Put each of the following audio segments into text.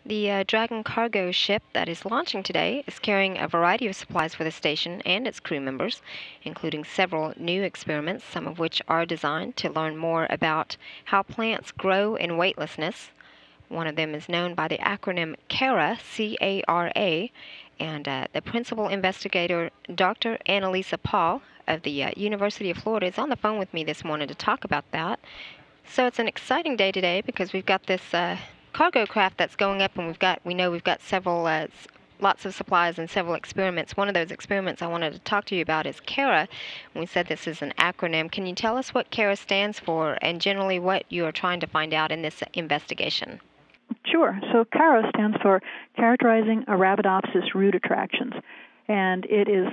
The Dragon cargo ship that is launching today is carrying a variety of supplies for the station and its crew members, including several new experiments, some of which are designed to learn more about how plants grow in weightlessness. One of them is known by the acronym CARA, C-A-R-A, and the principal investigator, Dr. Annalisa Paul of the University of Florida, is on the phone with me this morning to talk about that. So it's an exciting day today because we've got this cargo craft that's going up, and we know we've got several lots of supplies and several experiments. One of those experiments I wanted to talk to you about is CARA. We said this is an acronym. Can you tell us what CARA stands for and generally what you are trying to find out in this investigation? Sure. So CARA stands for Characterizing Arabidopsis root attractions, and it is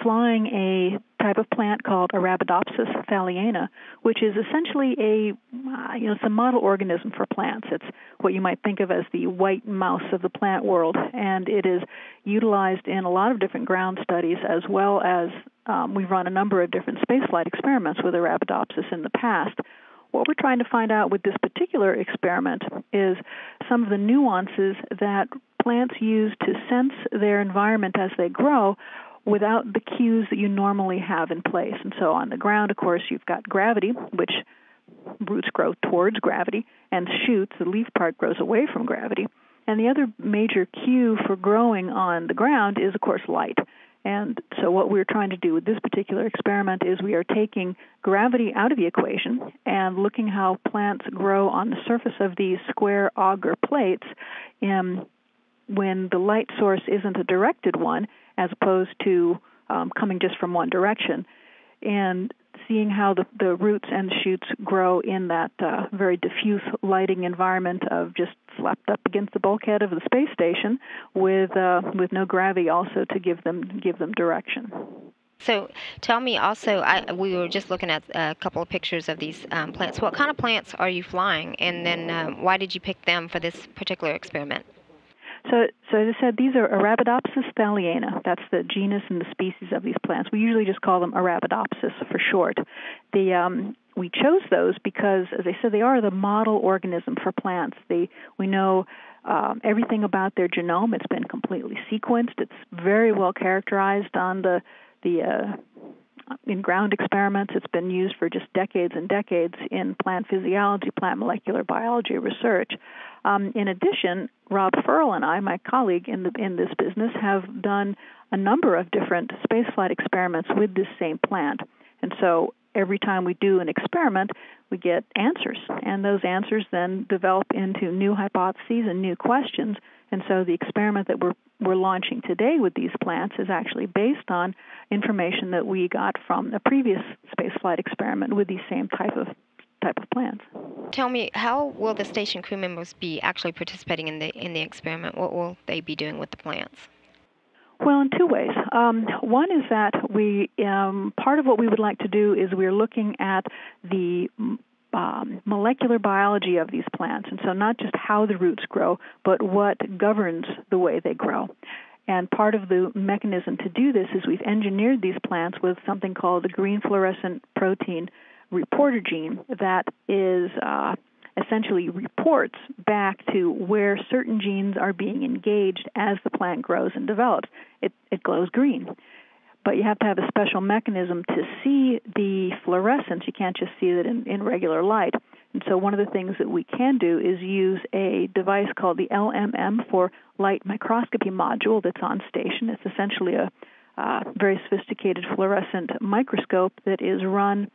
flying a type of plant called Arabidopsis thaliana, which is essentially it's a model organism for plants. It's what you might think of as the white mouse of the plant world, and it is utilized in a lot of different ground studies, as well as we've run a number of different spaceflight experiments with Arabidopsis in the past. What we're trying to find out with this particular experiment is some of the nuances that plants use to sense their environment as they grow without the cues that you normally have in place. And so on the ground, of course, you've got gravity, which roots grow towards gravity, and shoots, the leaf part, grows away from gravity. And the other major cue for growing on the ground is, of course, light. And so what we're trying to do with this particular experiment is we are taking gravity out of the equation and looking how plants grow on the surface of these square auger plates when the light source isn't a directed one, as opposed to coming just from one direction, and seeing how the roots and the shoots grow in that very diffuse lighting environment of just slapped up against the bulkhead of the space station with no gravity also to give them direction. So tell me also, we were just looking at a couple of pictures of these plants. What kind of plants are you flying, and then why did you pick them for this particular experiment? So as I said, these are Arabidopsis thaliana. That's the genus and the species of these plants. We usually just call them Arabidopsis for short. We chose those because, as I said, they are the model organism for plants. We know everything about their genome. It's been completely sequenced. It's very well characterized on in ground experiments. It's been used for just decades and decades in plant physiology, plant molecular biology research. In addition, Rob Furl and I, my colleague in this business, have done a number of different spaceflight experiments with this same plant. And so every time we do an experiment, we get answers, and those answers then develop into new hypotheses and new questions. And so the experiment that we're launching today with these plants is actually based on information that we got from a previous spaceflight experiment with these same type of plants. Tell me, how will the station crew members be actually participating in the experiment? What will they be doing with the plants? Well, in two ways. One is that part of what we would like to do is we're looking at the molecular biology of these plants, and so not just how the roots grow, but what governs the way they grow. And part of the mechanism to do this is we've engineered these plants with something called the green fluorescent protein reporter gene that is essentially reports back to where certain genes are being engaged as the plant grows and develops. It glows green. But you have to have a special mechanism to see the fluorescence. You can't just see it in regular light. And so one of the things that we can do is use a device called the LMM for light microscopy module that's on station. It's essentially a very sophisticated fluorescent microscope that is run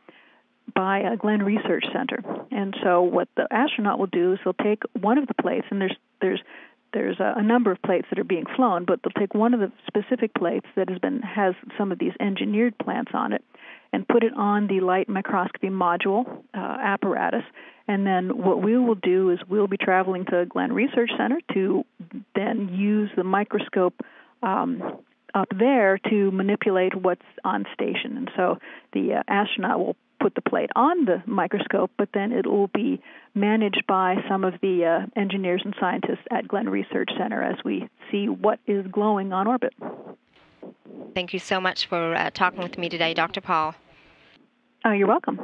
by a Glenn Research Center. And so what the astronaut will do is they'll take one of the plates, and there's a number of plates that are being flown, but they'll take one of the specific plates that has some of these engineered plants on it and put it on the light microscopy module apparatus. And then what we will do is we'll be traveling to Glenn Research Center to then use the microscope up there to manipulate what's on station. And so the astronaut will put the plate on the microscope, but then it will be managed by some of the engineers and scientists at Glenn Research Center as we see what is glowing on orbit. Thank you so much for talking with me today, Dr. Paul. Oh, you're welcome.